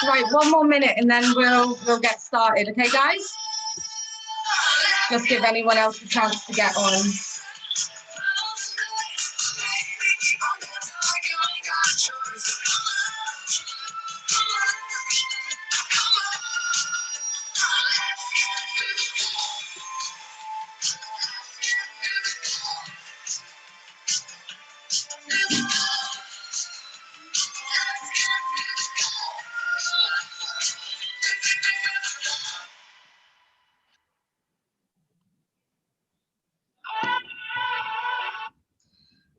Right, one more minute and then we'll get started, okay guys? Just give anyone else a chance to get on.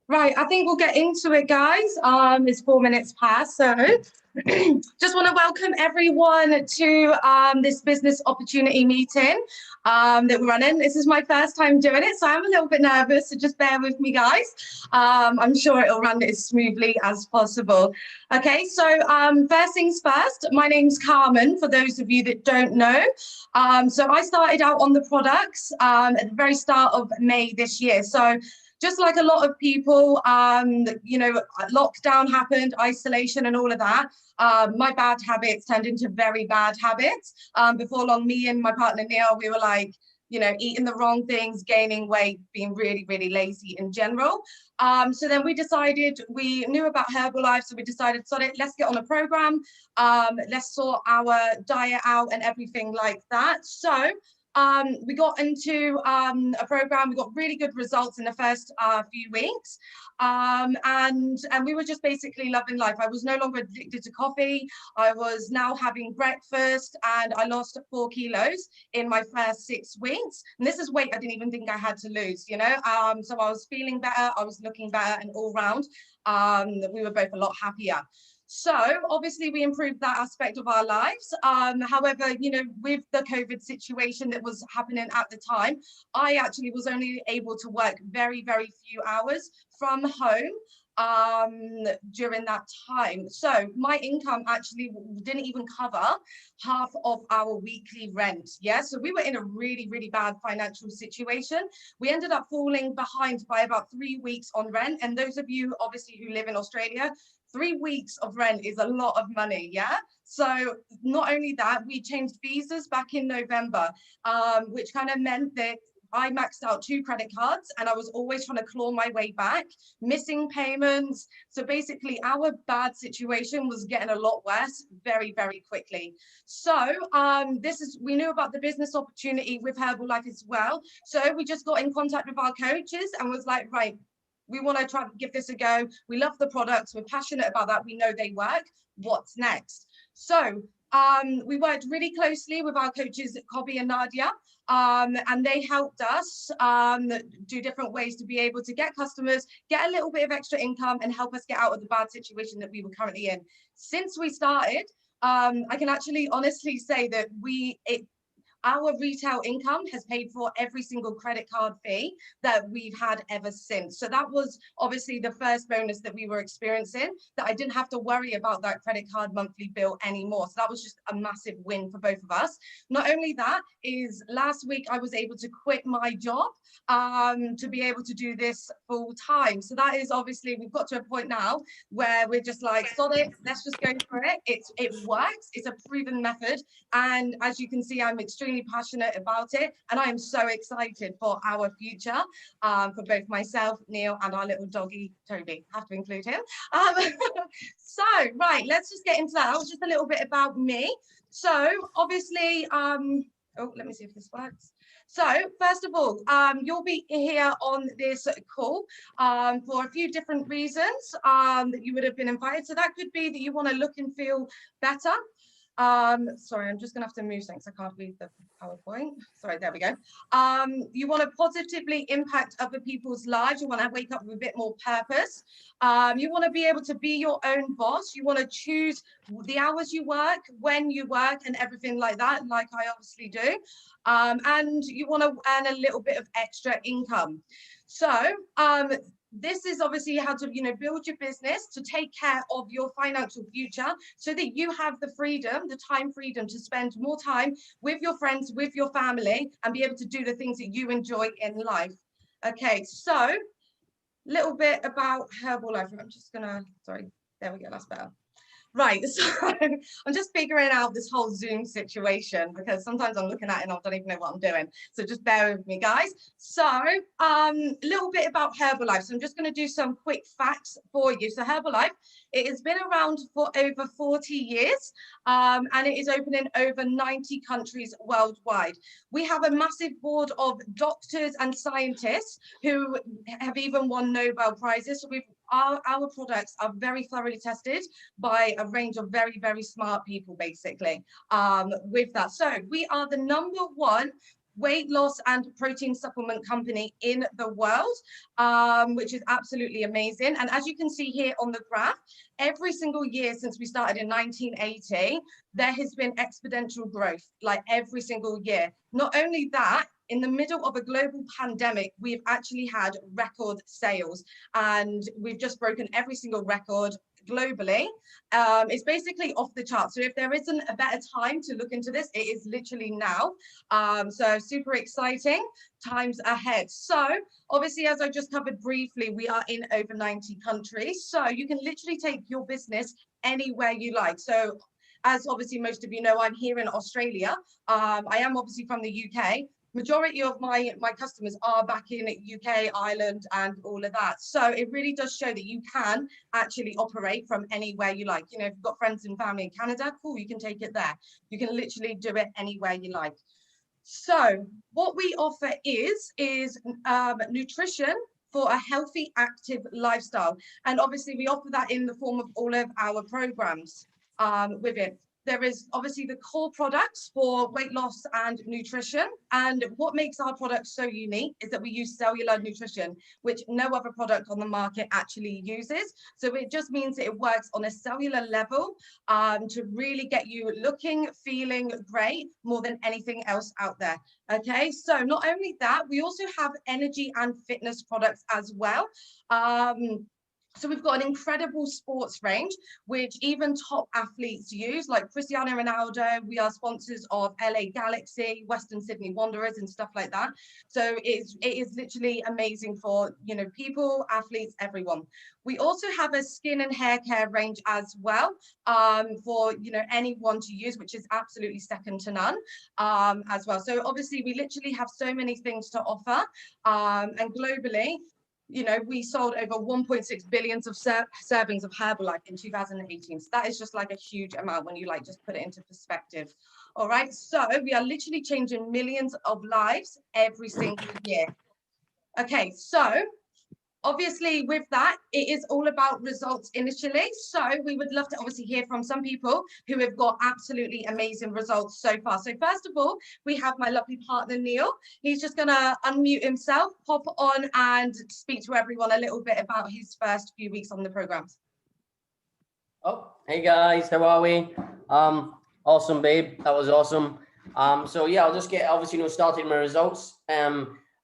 Right, I think we'll get into it, guys. It's 4 minutes past, so just want to welcome everyone to this business opportunity meeting that we're running. This is my first time doing it, so I'm a little bit nervous, so just bear with me, guys. I'm sure it'll run as smoothly as possible. Okay, so first things first, my name's Carmen, for those of you that don't know. So I started out on the products at the very start of May this year. So just like a lot of people, you know, lockdown happened, isolation and all of that. My bad habits turned into very bad habits. Before long, me and my partner Neil, we were like, you know, eating the wrong things, gaining weight, being really, really lazy in general. So then we decided, we knew about Herbalife, so we decided, sorry, let's get on a program. Let's sort our diet out and everything like that. So we got into a program. We got really good results in the first few weeks, and we were just basically loving life. I was no longer addicted to coffee. I was now having breakfast, and I lost 4 kilos in my first 6 weeks. And this is weight I didn't even think I had to lose, you know. So I was feeling better, I was looking better, and all round, we were both a lot happier. So obviously we improved that aspect of our lives. However, you know, with the COVID situation that was happening at the time, I actually was only able to work very, very few hours from home during that time. So my income actually didn't even cover half of our weekly rent. Yeah, so we were in a really, really bad financial situation. We ended up falling behind by about 3 weeks on rent. And those of you obviously who live in Australia, 3 weeks of rent is a lot of money, yeah? So not only that, we changed visas back in November, which kind of meant that I maxed out 2 credit cards and I was always trying to claw my way back, missing payments. So basically our bad situation was getting a lot worse very, very quickly. So we knew about the business opportunity with Herbalife as well. So we just got in contact with our coaches and was like, right, we want to try to give this a go. We love the products. We're passionate about that. We know they work. What's next? So we worked really closely with our coaches, Kobe and Nadia, and they helped us do different ways to be able to get customers, get a little bit of extra income and help us get out of the bad situation that we were currently in. Since we started, I can actually honestly say that our retail income has paid for every single credit card fee that we've had ever since. So that was obviously the first bonus that we were experiencing, that I didn't have to worry about that credit card monthly bill anymore. So that was just a massive win for both of us. Not only that, is last week I was able to quit my job to be able to do this full time. So that is obviously, we've got to a point now where we're just like, solid, let's just go for it. It works, it's a proven method. And as you can see, I'm extremely passionate about it, and I am so excited for our future, for both myself, Neil, and our little doggy Toby. Have to include him. So right, let's just get into that. That was just a little bit about me. So obviously, oh, let me see if this works. So first of all, you'll be here on this call for a few different reasons that you would have been invited. So that could be that you want to look and feel better. Sorry, I'm just gonna have to move things. I can't read the PowerPoint. Sorry, there we go. You want to positively impact other people's lives. You want to wake up with a bit more purpose. You want to be able to be your own boss. You want to choose the hours you work, when you work, and everything like that, like I obviously do. And you want to earn a little bit of extra income. So this is obviously how to, build your business to take care of your financial future so that you have the freedom, the time freedom to spend more time with your friends, with your family, and be able to do the things that you enjoy in life. Okay, so little bit about Herbalife. I'm just gonna, sorry, there we go, that's better. Right, so I'm just figuring out this whole Zoom situation because sometimes I'm looking at it and I don't even know what I'm doing. So just bear with me, guys. So a little bit about Herbalife. So I'm just going to do some quick facts for you. So Herbalife, it has been around for over 40 years and it is open in over 90 countries worldwide. We have a massive board of doctors and scientists who have even won Nobel Prizes. So our products are very thoroughly tested by a range of very, very smart people, basically, with that. So we are the #1 weight loss and protein supplement company in the world, which is absolutely amazing. And as you can see here on the graph, every single year since we started in 1980, there has been exponential growth, like every single year. Not only that, in the middle of a global pandemic, we've actually had record sales and we've just broken every single record globally. It's basically off the chart. So if there isn't a better time to look into this, it is literally now. So super exciting times ahead. So obviously, as I just covered briefly, we are in over 90 countries. So you can literally take your business anywhere you like. So as obviously most of you know, I'm here in Australia. I am obviously from the UK. Majority of my customers are back in UK, Ireland, and all of that. So it really does show that you can actually operate from anywhere you like. If you've got friends and family in Canada, cool, you can take it there. You can literally do it anywhere you like. So what we offer is nutrition for a healthy, active lifestyle. And obviously we offer that in the form of all of our programs with it. There is obviously the core products for weight loss and nutrition. And what makes our products so unique is that we use cellular nutrition, which no other product on the market actually uses. So it just means that it works on a cellular level to really get you looking, feeling great more than anything else out there. Okay, so not only that, we also have energy and fitness products as well. So we've got an incredible sports range, which even top athletes use, like Cristiano Ronaldo. We are sponsors of LA Galaxy, Western Sydney Wanderers, and stuff like that. So it is literally amazing for people, athletes, everyone. We also have a skin and hair care range as well for anyone to use, which is absolutely second to none as well. So obviously we literally have so many things to offer, and globally, we sold over 1.6 billion of servings of Herbalife in 2018. So that is just like a huge amount when you just put it into perspective. All right. So we are literally changing millions of lives every single year. Okay. So obviously with that, it is all about results initially. So we would love to obviously hear from some people who have got absolutely amazing results so far. So first of all, we have my lovely partner, Neil. He's just going to unmute himself, pop on and speak to everyone a little bit about his first few weeks on the programs. Oh, hey guys, how are we? Awesome, babe. That was awesome. So yeah, I'll just get obviously starting my results.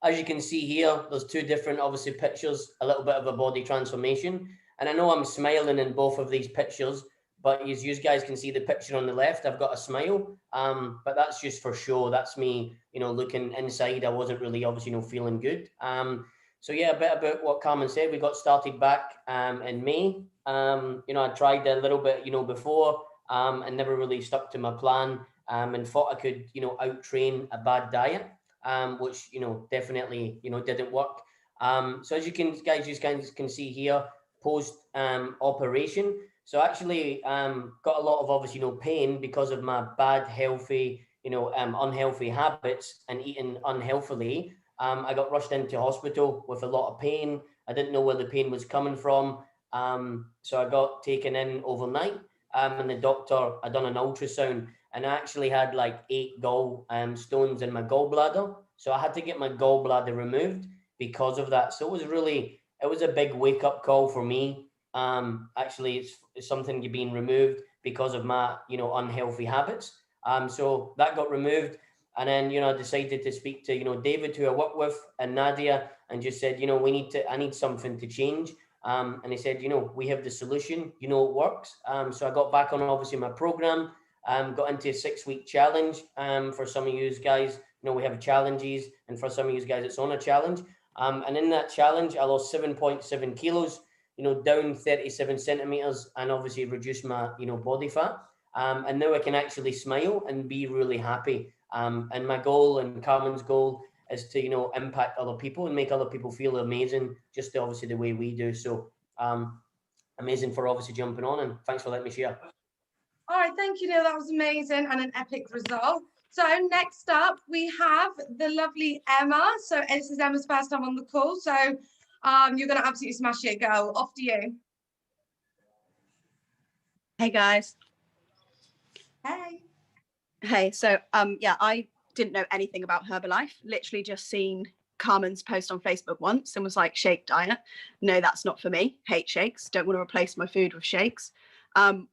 As you can see here, there's two different, obviously, pictures, a little bit of a body transformation. And I know I'm smiling in both of these pictures, but as you guys can see the picture on the left, I've got a smile. But that's just for show. That's me, looking inside. I wasn't really, obviously, feeling good. So yeah, a bit about what Carmen said. We got started back in May. I tried a little bit, before and never really stuck to my plan and thought I could, out-train a bad diet. Which definitely didn't work. So as you guys can see here, post operation. So actually got a lot of obviously pain because of my bad unhealthy habits and eating unhealthily. I got rushed into hospital with a lot of pain. I didn't know where the pain was coming from. So I got taken in overnight. And the doctor, I done an ultrasound, and I actually had like 8 gall stones in my gallbladder. So I had to get my gallbladder removed because of that. So it was a big wake up call for me. Actually, it's something being removed because of my, unhealthy habits. So that got removed. And then, I decided to speak to, David, who I work with, and Nadia, and just said, I need something to change. And he said, we have the solution, it works. So I got back on obviously my program, got into a 6-week challenge. For some of you guys, we have challenges, and for some of you guys, it's on a challenge. And in that challenge, I lost 7.7 kilos, down 37 centimeters, and obviously reduced my, body fat. And now I can actually smile and be really happy. And my goal and Carmen's goal is to, impact other people and make other people feel amazing, just obviously the way we do. So amazing for obviously jumping on, and thanks for letting me share. All right, thank you, Neil. That was amazing and an epic result. So next up, we have the lovely Emma. So this is Emma's first time on the call. So you're going to absolutely smash it, girl. Off to you. Hey, guys. Hey. Hey, so yeah, I didn't know anything about Herbalife. Literally just seen Carmen's post on Facebook once and was like, shake diet. No, that's not for me. Hate shakes. Don't want to replace my food with shakes.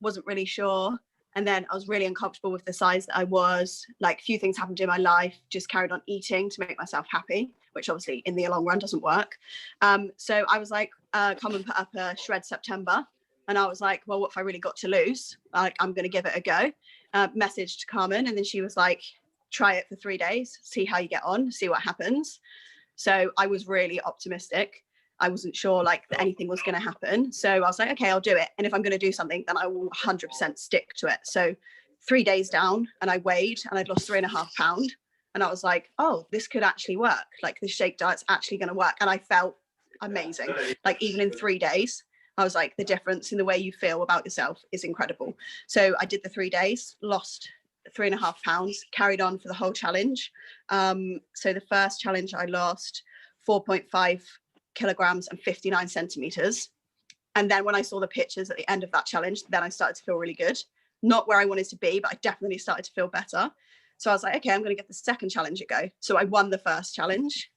Wasn't really sure. And then I was really uncomfortable with the size that I was. Like, a few things happened in my life, just carried on eating to make myself happy, which obviously in the long run doesn't work. So I was like, Carmen put up a Shred September. And I was like, well, what if I really got to lose? Like, I'm going to give it a go. Messaged Carmen, and then she was like, try it for 3 days, see how you get on, see what happens. So I was really optimistic. I wasn't sure like that anything was going to happen. So I was like, okay, I'll do it. And if I'm going to do something, then I will 100% stick to it. So 3 days down, and I weighed, and I'd lost 3.5 pounds. And I was like, oh, this could actually work. Like, the shake diet's actually going to work. And I felt amazing. Like, even in 3 days, I was like, the difference in the way you feel about yourself is incredible. So I did the 3 days, lost 3.5 pounds, carried on for the whole challenge. So the first challenge, I lost 4.5 kilograms and 59 centimeters. And then when I saw the pictures at the end of that challenge, then I started to feel really good. Not where I wanted to be, but I definitely started to feel better. So I was like, okay, I'm going to get the second challenge a go. So I won the first challenge.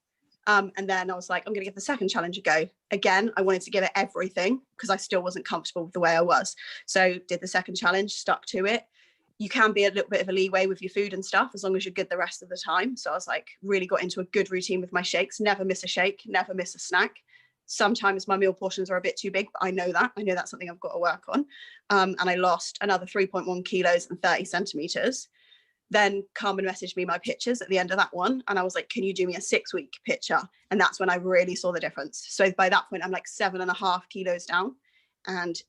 And then I was like, I'm going to give the second challenge a go. Again, I wanted to give it everything because I still wasn't comfortable with the way I was. So did the second challenge, stuck to it. You can be a little bit of a leeway with your food and stuff as long as you're good the rest of the time. So I was like, really got into a good routine with my shakes, never miss a shake, never miss a snack. Sometimes my meal portions are a bit too big, but I know that's something I've got to work on. And I lost another 3.1 kilos and 30 centimeters. Then Carmen messaged me my pictures at the end of that one. And I was like, can you do me a 6-week picture? And that's when I really saw the difference. So by that point, I'm like 7.5 kilos down and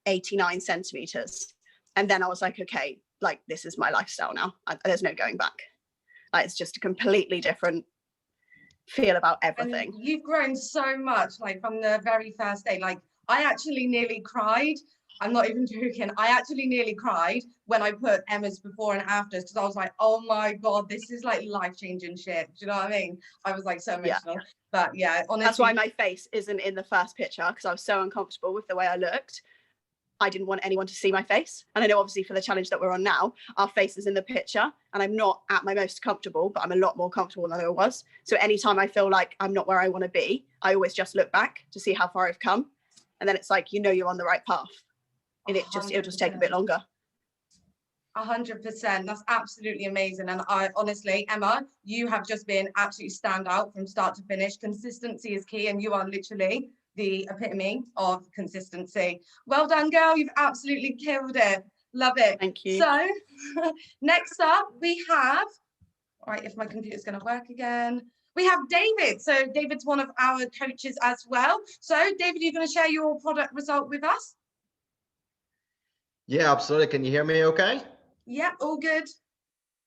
89 centimeters. And then I was like, okay, like, this is my lifestyle now. There's no going back. Like, it's just a completely different feel about everything. And you've grown so much, like, from the very first day. Like, I actually nearly cried. I'm not even joking. I actually nearly cried when I put Emma's before and afters, because I was like, oh my God, this is like life-changing shit. Do you know what I mean? I was like so emotional. Yeah. But yeah, honestly. That's why my face isn't in the first picture, because I was so uncomfortable with the way I looked. I didn't want anyone to see my face. And I know obviously for the challenge that we're on now, our face is in the picture, and I'm not at my most comfortable, but I'm a lot more comfortable than I was. So anytime I feel like I'm not where I want to be, I always just look back to see how far I've come. And then it's like, you're on the right path. And it'll just take a bit longer. 100%. That's absolutely amazing. And I honestly, Emma, you have just been absolutely stand out from start to finish. Consistency is key, and you are literally the epitome of consistency. Well done, girl. You've absolutely killed it. Love it. Thank you. So next up we have, all right, if my computer's going to work again, we have David. So David's one of our coaches as well. So David, you're going to share your product result with us? Yeah, absolutely. Can you hear me okay? Yeah, all good.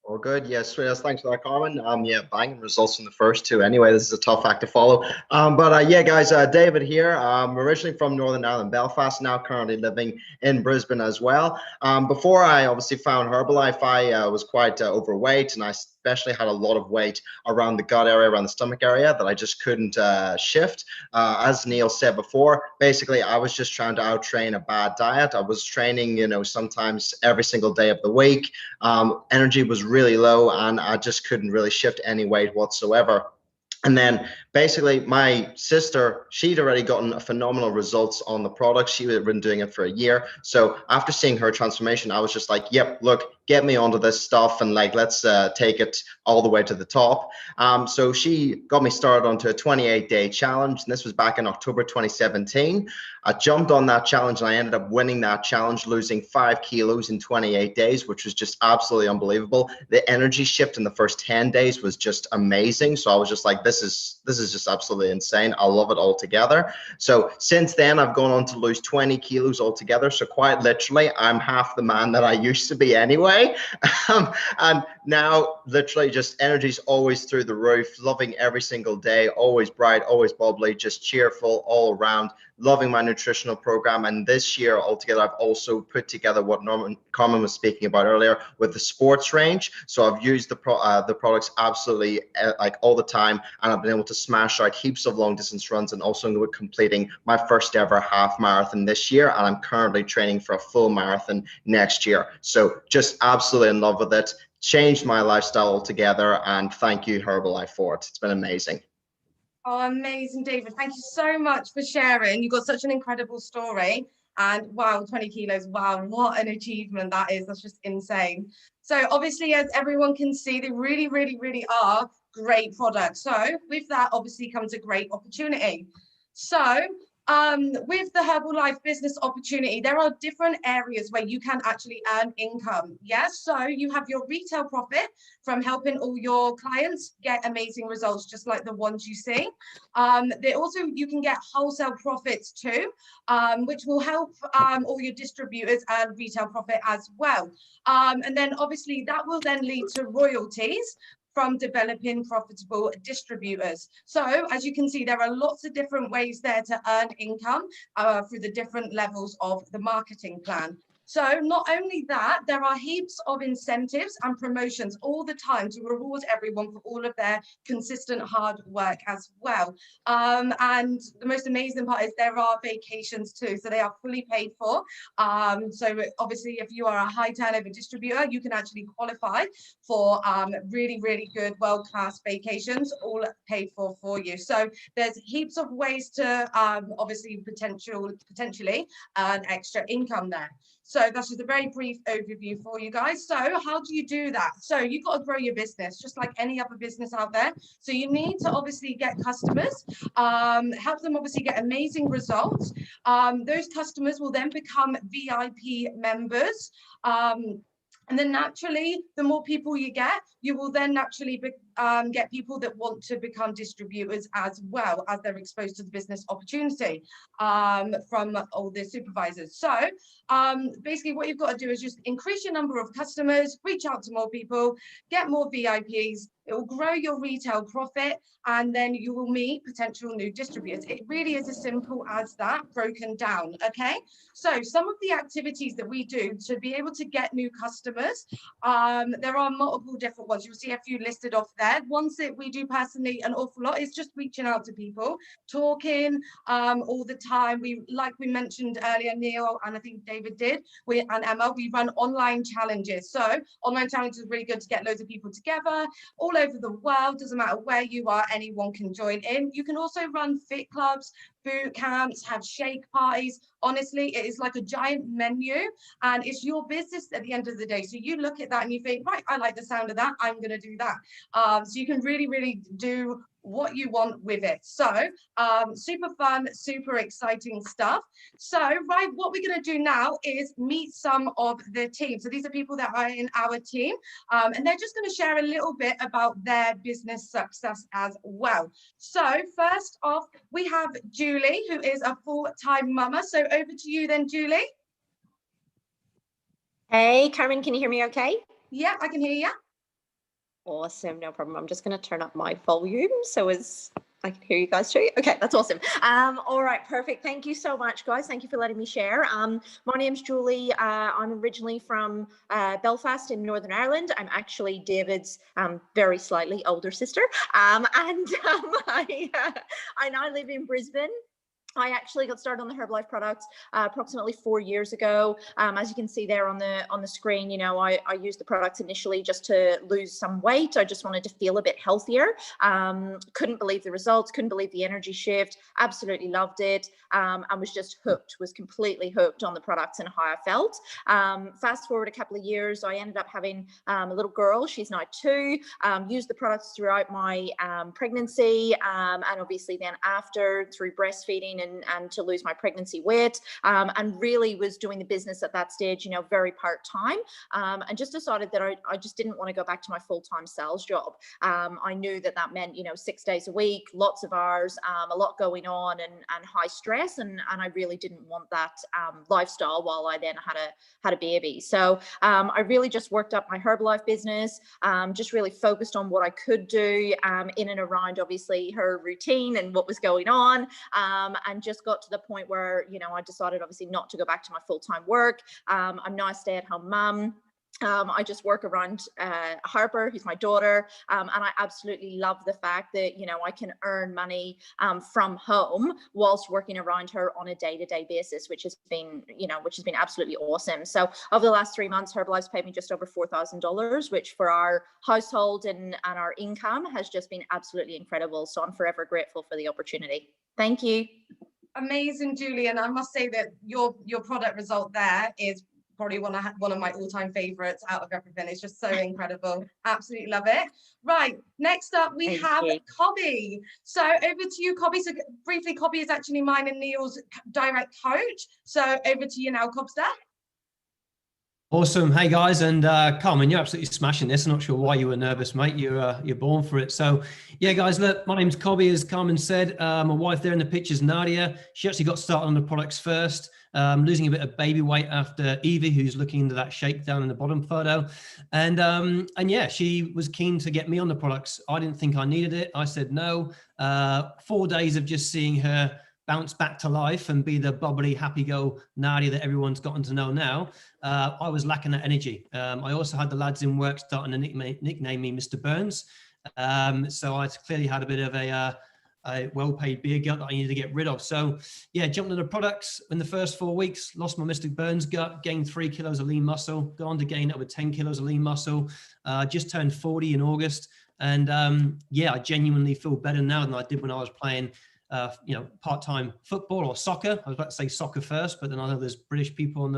All good. Yes, thanks for that, Carmen. Yeah, banging results from the first two. Anyway, this is a tough act to follow. But yeah, guys, David here. I'm originally from Northern Ireland, Belfast, now currently living in Brisbane as well. Before I obviously found Herbalife, I was quite overweight, and I especially had a lot of weight around the gut area, around the stomach area, that I just couldn't shift. As Neil said before, basically, I was just trying to out-train a bad diet. I was training, sometimes every single day of the week. Energy was really low, and I just couldn't really shift any weight whatsoever. And then basically my sister, she'd already gotten phenomenal results on the product. She had been doing it for a year. So after seeing her transformation, I was just like, yep, look, get me onto this stuff, and like, let's take it all the way to the top. So she got me started onto a 28-day challenge, and this was back in October 2017. I jumped on that challenge and I ended up winning that challenge, losing 5 kilos in 28 days, which was just absolutely unbelievable. The energy shift in the first 10 days was just amazing. So I was just like, this is just absolutely insane. I love it altogether. So since then, I've gone on to lose 20 kilos altogether. So quite literally, I'm half the man that I used to be anyway. And now literally just energy's always through the roof, loving every single day, always bright, always bubbly, just cheerful all around, loving my nutritional program. And this year altogether, I've also put together what Carmen was speaking about earlier with the sports range. So I've used the products absolutely like all the time, and I've been able to smash out heaps of long distance runs, and also completing my first ever half marathon this year. And I'm currently training for a full marathon next year. So just absolutely in love with it. Changed my lifestyle altogether, and thank you Herbalife for it. It's been amazing. Oh, amazing, David. Thank you so much for sharing. You've got such an incredible story. And wow, 20 kilos. Wow, what an achievement that is. That's just insane. So obviously, as everyone can see, they really, really, really are great products. So with that, obviously comes a great opportunity. So with the Herbalife business opportunity, there are different areas where you can actually earn income. Yes, so you have your retail profit from helping all your clients get amazing results, just like the ones you see. You can get wholesale profits too, which will help all your distributors earn retail profit as well. And then obviously that will then lead to royalties from developing profitable distributors. So as you can see, there are lots of different ways there to earn income through the different levels of the marketing plan. So not only that, there are heaps of incentives and promotions all the time to reward everyone for all of their consistent hard work as well. And the most amazing part is there are vacations too, so they are fully paid for. So obviously, if you are a high turnover distributor, you can actually qualify for really, really good world-class vacations, all paid for you. So there's heaps of ways to obviously potentially earn extra income there. So that's just a very brief overview for you guys. So how do you do that? So you've got to grow your business just like any other business out there. So you need to obviously get customers, help them obviously get amazing results. Those customers will then become VIP members. And then naturally, the more people you get, you will then naturally get people that want to become distributors as well, as they're exposed to the business opportunity from all the supervisors. So basically what you've got to do is just increase your number of customers, reach out to more people, get more VIPs. It will grow your retail profit, and then you will meet potential new distributors. It really is as simple as that, broken down, okay? So some of the activities that we do to be able to get new customers, there are multiple different ones. You'll see a few listed off there. Ones that we do personally an awful lot is just reaching out to people, talking all the time. Like we mentioned earlier, Neil, and I think David did, and Emma, we run online challenges. So online challenges is really good to get loads of people together all over the world. Doesn't matter where you are, anyone can join in. You can also run fit clubs, boot camps, have shake parties. Honestly, it is like a giant menu, and it's your business at the end of the day. So you look at that and you think, right, I like the sound of that, I'm going to do that. So you can really, really do what you want with it. So super fun, super exciting stuff. So right, what we're going to do now is meet some of the team. So these are people that are in our team, and they're just going to share a little bit about their business success as well. So first off, we have Julie, who is a full-time mama. So over to you then, Julie. Hey, Carmen, can you hear me okay? Yeah, I can hear you. Awesome, no problem. I'm just going to turn up my volume so as I can hear you guys too. Okay, that's awesome. All right, perfect. Thank you so much, guys. Thank you for letting me share. My name's Julie. I'm originally from Belfast in Northern Ireland. I'm actually David's very slightly older sister. I now live in Brisbane. I actually got started on the Herbalife products approximately 4 years ago. As you can see there on the screen, you know, I used the products initially just to lose some weight. I just wanted to feel a bit healthier. Couldn't believe the results, couldn't believe the energy shift, absolutely loved it, and was just hooked, was completely hooked on the products and how I felt. Fast forward a couple of years, I ended up having a little girl. She's now 2. Used the products throughout my pregnancy, and obviously then after through breastfeeding and to lose my pregnancy weight, and really was doing the business at that stage, you know, very part-time, and just decided that I just didn't want to go back to my full-time sales job. I knew that meant, you know, 6 days a week, lots of hours, a lot going on, and high stress, and I really didn't want that lifestyle while I then had a baby. So I really just worked up my Herbalife business, just really focused on what I could do in and around obviously her routine and what was going on, and just got to the point where, you know, I decided obviously not to go back to my full-time work. I'm now a stay-at-home mum. I just work around Harper, who's my daughter, and I absolutely love the fact that, you know, I can earn money from home whilst working around her on a day-to-day basis, which has been, you know, absolutely awesome. So over the last 3 months, Herbalife's paid me just over $4,000, which for our household and our income has just been absolutely incredible. So I'm forever grateful for the opportunity. Thank you. Amazing, Julie. And I must say that your product result there is probably one of my all-time favorites out of everything. It's just so incredible. Absolutely love it. Right, next up we have Cobby. So over to you, Cobby. So briefly, Cobby is actually mine and Neil's direct coach. So over to you now, Cobster. Awesome. Hey guys, and Carmen, you're absolutely smashing this. I'm not sure why you were nervous, mate. You're born for it. So yeah, guys, look, my name's Cobby, as Carmen said. My wife there in the picture's Nadia. She actually got started on the products first, losing a bit of baby weight after Evie, who's looking into that shakedown in the bottom photo. And yeah, she was keen to get me on the products. I didn't think I needed it. I said no. 4 days of just seeing her bounce back to life and be the bubbly, happy-go Nadia that everyone's gotten to know now, I was lacking that energy. I also had the lads in work starting to nickname me Mr. Burns. So I clearly had a bit of a well-paid beer gut that I needed to get rid of. So yeah, jumped into the products in the first 4 weeks, lost my Mr. Burns gut, gained 3 kilos of lean muscle, gone to gain over 10 kilos of lean muscle, just turned 40 in August. And yeah, I genuinely feel better now than I did when I was playing you know, part-time football or soccer. I was about to say soccer first, but then I know there's British people on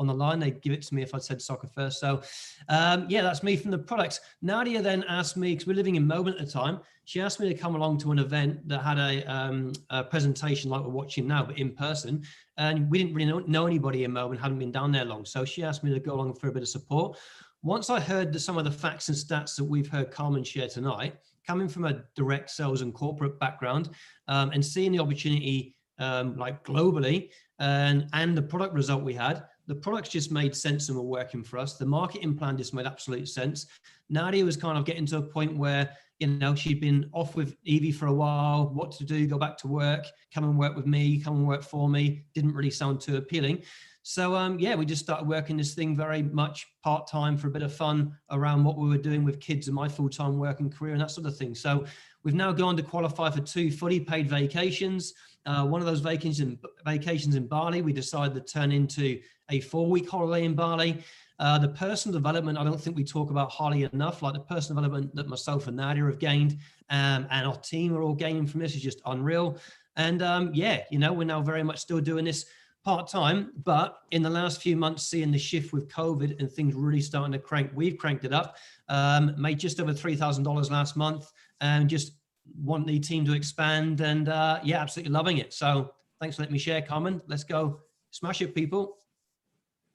the line. They'd give it to me if I'd said soccer first. So yeah, that's me from the products. Nadia then asked me, because we're living in Melbourne at the time, she asked me to come along to an event that had a presentation like we're watching now, but in person. And we didn't really know anybody in Melbourne, hadn't been down there long. So she asked me to go along for a bit of support. Once I heard some of the facts and stats that we've heard Carmen share tonight, coming from a direct sales and corporate background, and seeing the opportunity like globally, and the product result we had, the products just made sense and were working for us. The marketing plan just made absolute sense. Nadia was kind of getting to a point where, you know, she'd been off with Evie for a while, what to do, go back to work, come and work with me, come and work for me, didn't really sound too appealing. So yeah, we just started working this thing very much part-time for a bit of fun around what we were doing with kids and my full-time work and career and that sort of thing. So we've now gone to qualify for 2 fully paid vacations. One of those vacations in Bali, we decided to turn into a 4-week holiday in Bali. The personal development, I don't think we talk about highly enough, like the personal development that myself and Nadia have gained, and our team are all gaining from this is just unreal. And yeah, you know, we're now very much still doing this part-time, but in the last few months, seeing the shift with COVID and things really starting to crank, we've cranked it up, made just over $3,000 last month, and just want the team to expand, and yeah, absolutely loving it. So thanks for letting me share, Carmen. Let's go smash it, people.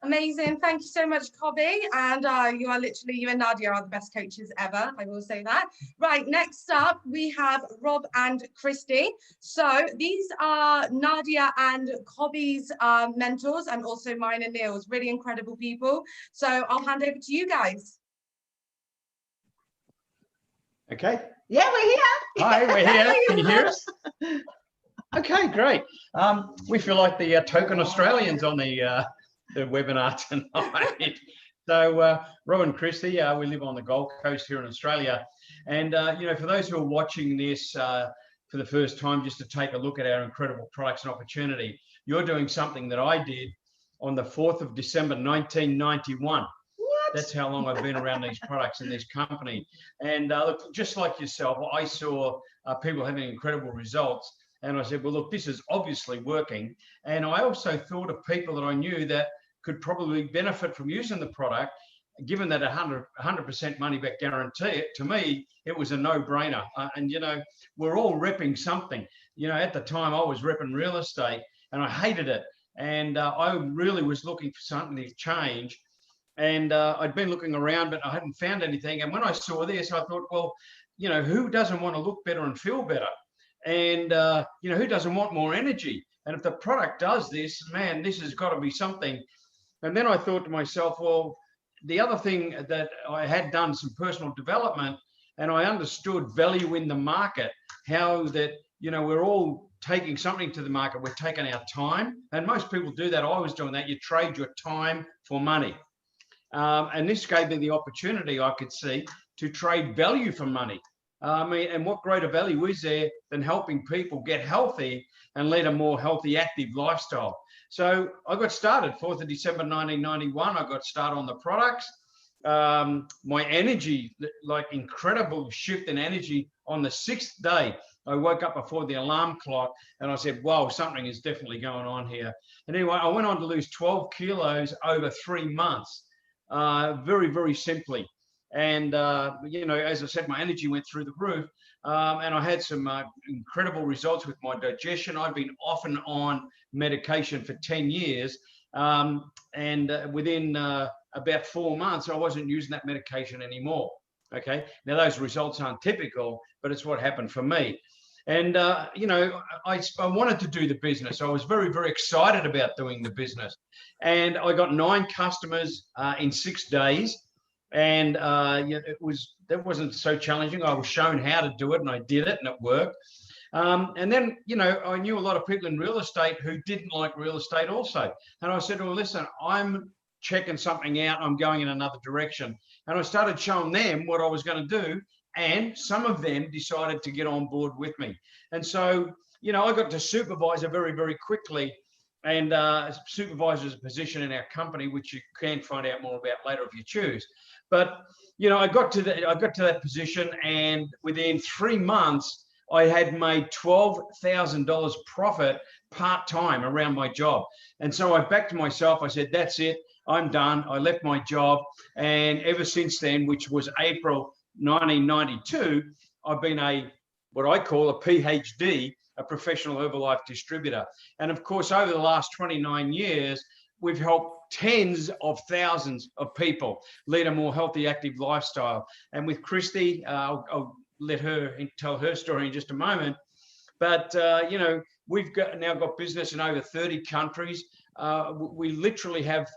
Amazing. Thank you so much, Cobby. And you and Nadia are the best coaches ever. I will say that. Right, next up, we have Rob and Christy. So these are Nadia and Cobby's mentors, and also mine and Neil's. Really incredible people. So I'll hand over to you guys. Okay. Yeah, we're here. Hi, we're here. Can you hear us? Okay, great. We feel like the token Australians on the webinar tonight. So Rob and Christy, we live on the Gold Coast here in Australia, and you know, for those who are watching this, for the first time just to take a look at our incredible products and opportunity. You're doing something that I did on the 4th of December, 1991. That's how long I've been around these products in this company. And look, just like yourself, I saw people having incredible results. And I said, well, look, this is obviously working. And I also thought of people that I knew that could probably benefit from using the product, given that 100% money back guarantee. To me, it was a no-brainer. And, you know, we're all repping something. You know, at the time I was repping real estate and I hated it. And I really was looking for something to change. And I'd been looking around, but I hadn't found anything. And when I saw this, I thought, well, you know, who doesn't want to look better and feel better? And, you know, who doesn't want more energy? And if the product does this, man, this has got to be something. And then I thought to myself, well, the other thing that I had done some personal development, and I understood value in the market, how that, you know, we're all taking something to the market. We're taking our time. And most people do that. I was doing that. You trade your time for money. And this gave me the opportunity, I could see, to trade value for money. I mean, and what greater value is there than helping people get healthy and lead a more healthy, active lifestyle? So I got started 4th of December, 1991. I got started on the products. My energy, like incredible shift in energy on the 6th day. I woke up before the alarm clock and I said, wow, something is definitely going on here. And anyway, I went on to lose 12 kilos over 3 months. Very, very simply. And, you know, as I said, my energy went through the roof and I had some incredible results with my digestion. I've been off and on medication for 10 years. And within about 4 months, I wasn't using that medication anymore. Okay. Now, those results aren't typical, but it's what happened for me. And, you know, I wanted to do the business. I was very, very excited about doing the business. And I got 9 customers in 6 days. And yeah, that wasn't so challenging. I was shown how to do it and I did it and it worked. And then, you know, I knew a lot of people in real estate who didn't like real estate also. And I said, well, listen, I'm checking something out. I'm going in another direction. And I started showing them what I was going to do. And some of them decided to get on board with me. And so, you know, I got to supervisor very, very quickly. And supervisor is a position in our company, which you can find out more about later if you choose. But, you know, I got to that position, and within 3 months, I had made $12,000 profit part-time around my job. And so I backed to myself. I said, that's it. I'm done. I left my job. And ever since then, which was April 1992, I've been what I call a PhD, a professional Herbalife distributor. And of course, over the last 29 years, we've helped tens of thousands of people lead a more healthy, active lifestyle. And with Christy, I'll let her tell her story in just a moment. But, you know, we've now got business in over 30 countries. We literally have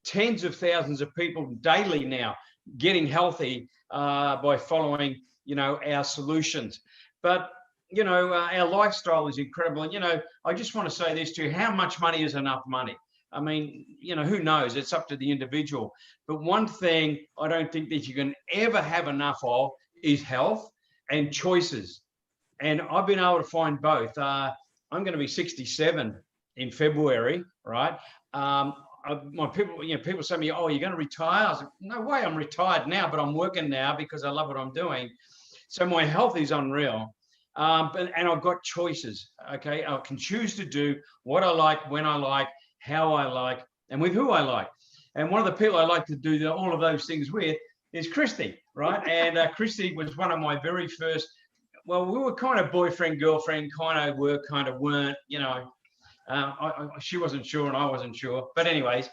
tens of thousands of people daily now getting healthy by following, you know, our solutions. But, you know, our lifestyle is incredible. And, you know, I just want to say this to you, how much money is enough money? I mean, you know, who knows? It's up to the individual. But one thing I don't think that you can ever have enough of is health and choices. And I've been able to find both. I'm going to be 67 in February, right? My people, you know, people say to me, oh, you're going to retire? I was like, no way, I'm retired now, but I'm working now because I love what I'm doing. So my health is unreal. And I've got choices, okay? I can choose to do what I like, when I like, how I like, and with who I like. And one of the people I like to do all of those things with is Christy, right? And Christy was one of my very first, well, we were kind of boyfriend, girlfriend, kind of were, kind of weren't, you know. She wasn't sure and I wasn't sure. But anyways,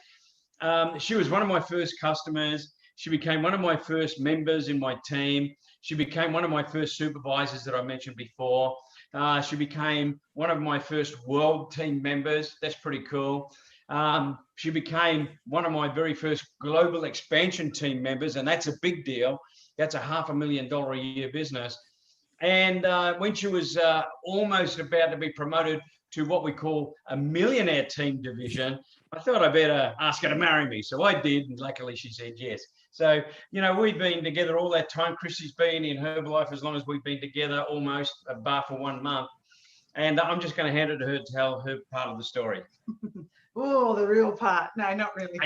she was one of my first customers. She became one of my first members in my team. She became one of my first supervisors that I mentioned before. She became one of my first world team members. That's pretty cool. She became one of my very first global expansion team members, and that's a big deal. That's a $500,000 a year business. And when she was almost about to be promoted to what we call a millionaire team division, I thought I better ask her to marry me. So I did, and luckily she said yes. So, you know, we've been together all that time. Chrissy's been in Herbalife as long as we've been together, almost, bar for 1 month. And I'm just going to hand it to her to tell her part of the story. Oh, the real part. No, not really.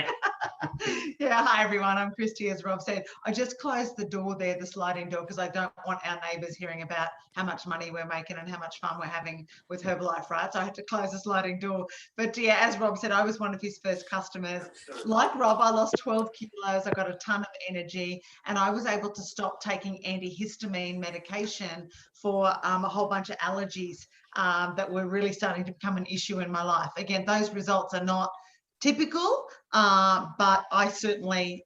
Yeah, hi everyone. I'm Christy, as Rob said. I just closed the door there, the sliding door, because I don't want our neighbours hearing about how much money we're making and how much fun we're having with Herbalife, right? So I had to close the sliding door. But yeah, as Rob said, I was one of his first customers. Like Rob, I lost 12 kilos. I got a ton of energy, and I was able to stop taking antihistamine medication for a whole bunch of allergies that were really starting to become an issue in my life. Again, those results are not typical, but I certainly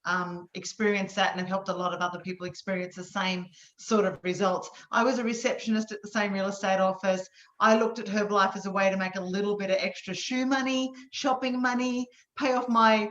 experienced that and have helped a lot of other people experience the same sort of results. I was a receptionist at the same real estate office. I looked at Herbalife as a way to make a little bit of extra shoe money, shopping money, pay off my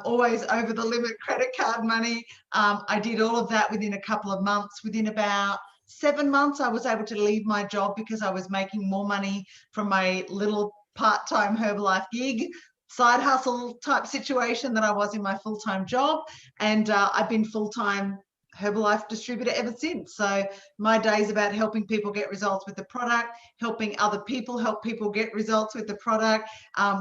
always over the limit credit card money. I did all of that within a couple of months. Within about 7 months, I was able to leave my job because I was making more money from my little part-time Herbalife gig, side hustle type situation than I was in my full-time job. And I've been full-time Herbalife distributor ever since. So my day is about helping people get results with the product, helping other people help people get results with the product,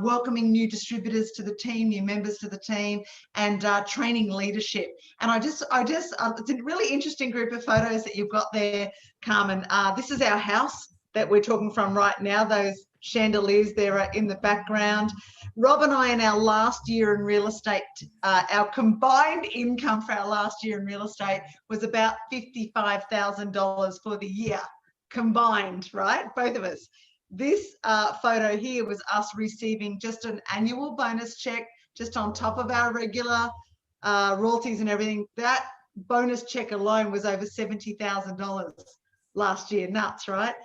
welcoming new distributors to the team, new members to the team, and training leadership. And it's a really interesting group of photos that you've got there, Carmen. This is our house that we're talking from right now. Those chandeliers there are in the background. Rob and I, in our last year in real estate, our combined income for our last year in real estate was about $55,000 for the year combined, right? Both of us. This photo here was us receiving just an annual bonus check, just on top of our regular royalties and everything. That bonus check alone was over $70,000 last year. Nuts, right?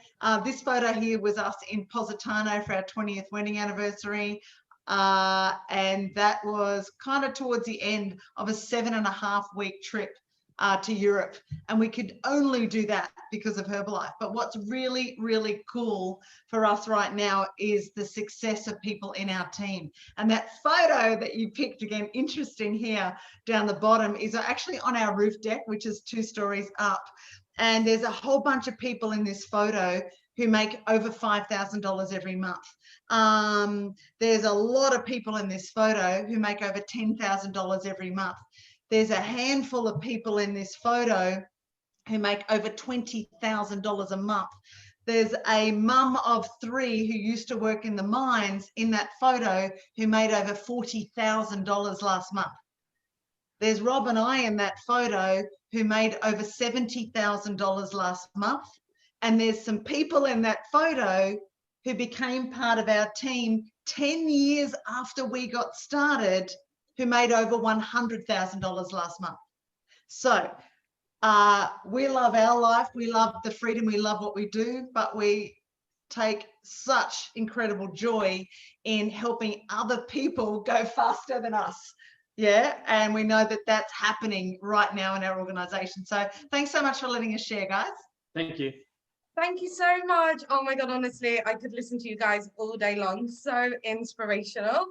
This photo here was us in Positano for our 20th wedding anniversary. And that was kind of towards the end of a 7.5-week trip to Europe. And we could only do that because of Herbalife. But what's really, really cool for us right now is the success of people in our team. And that photo that you picked, again, interesting here down the bottom, is actually on our roof deck, which is 2 stories up. And there's a whole bunch of people in this photo who make over $5,000 every month. There's a lot of people in this photo who make over $10,000 every month. There's a handful of people in this photo who make over $20,000 a month. There's a mum of 3 who used to work in the mines in that photo who made over $40,000 last month. There's Rob and I in that photo who made over $70,000 last month. And there's some people in that photo who became part of our team 10 years after we got started, who made over $100,000 last month. So we love our life. We love the freedom. We love what we do, but we take such incredible joy in helping other people go faster than us. Yeah, and we know that that's happening right now in our organization. So thanks so much for letting us share, guys. Thank you. Thank you so much. Oh my God, honestly, I could listen to you guys all day long. So inspirational.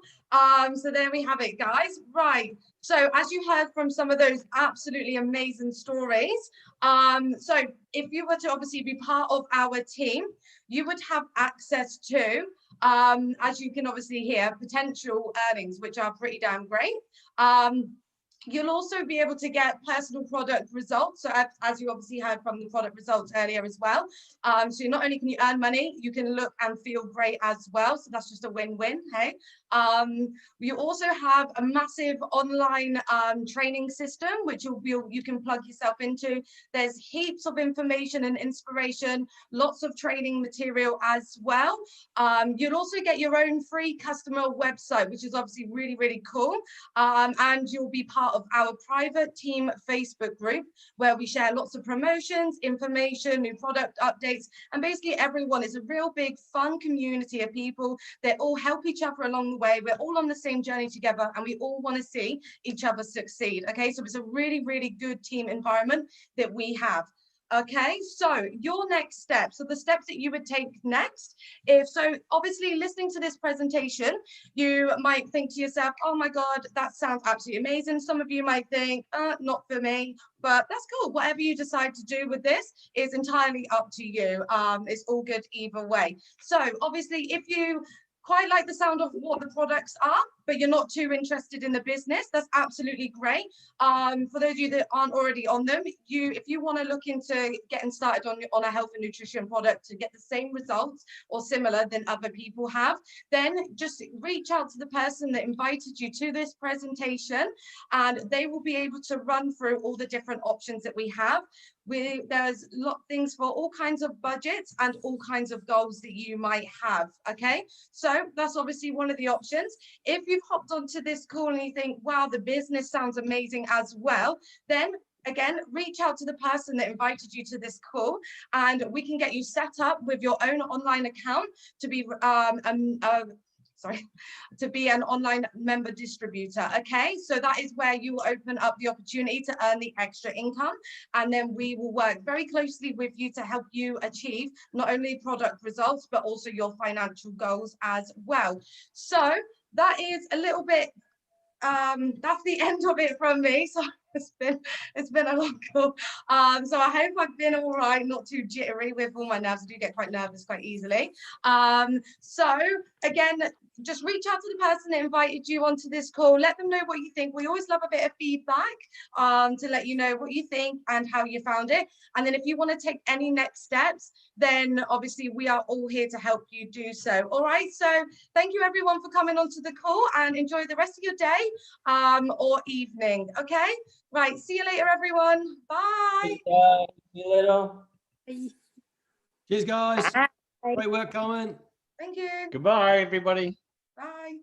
So there we have it, guys. Right. So as you heard from some of those absolutely amazing stories, so if you were to obviously be part of our team, you would have access to, as you can obviously hear, potential earnings, which are pretty damn great. You'll also be able to get personal product results. So as you obviously heard from the product results earlier as well. So not only can you earn money, you can look and feel great as well. So that's just a win-win, hey? You also have a massive online training system, which you can plug yourself into. There's heaps of information and inspiration, lots of training material as well. You'll also get your own free customer website, which is obviously really, really cool. And you'll be part of our private team Facebook group, where we share lots of promotions, information, new product updates, and basically everyone is a real big fun community of people that all help each other along the way. We're all on the same journey together, and we all want to see each other succeed. Okay, so it's a really, really good team environment that we have. Okay, so your next steps, so the steps that you would take next, if so, obviously listening to this presentation, you might think to yourself, oh my God, that sounds absolutely amazing. Some of you might think, not for me, but that's cool. Whatever you decide to do with this is entirely up to you. It's all good either way. So obviously, if you quite like the sound of what the products are, but you're not too interested in the business, that's absolutely great. For those of you that aren't already on them, if you want to look into getting started on a health and nutrition product to get the same results or similar than other people have, then just reach out to the person that invited you to this presentation, and they will be able to run through all the different options that we have. There's a lot of things for all kinds of budgets and all kinds of goals that you might have. Okay, so that's obviously one of the options. If you've hopped onto this call and you think, wow, the business sounds amazing as well, then again, reach out to the person that invited you to this call, and we can get you set up with your own online account to be to be an online member distributor. Okay, so that is where you will open up the opportunity to earn the extra income, and then we will work very closely with you to help you achieve not only product results but also your financial goals as well. So that is a little bit that's the end of it from me. So it's been a long call. So I hope I've been all right, not too jittery with all my nerves. I do get quite nervous quite easily. So again, just reach out to the person that invited you onto this call. Let them know what you think. We always love a bit of feedback to let you know what you think and how you found it. And then if you want to take any next steps, then obviously we are all here to help you do so. All right, so thank you everyone for coming onto the call, and enjoy the rest of your day or evening. Okay, right, see you later everyone. Bye. See you later. Cheers, guys. Bye. Great work, Carmen. Thank you. Goodbye, everybody. Bye.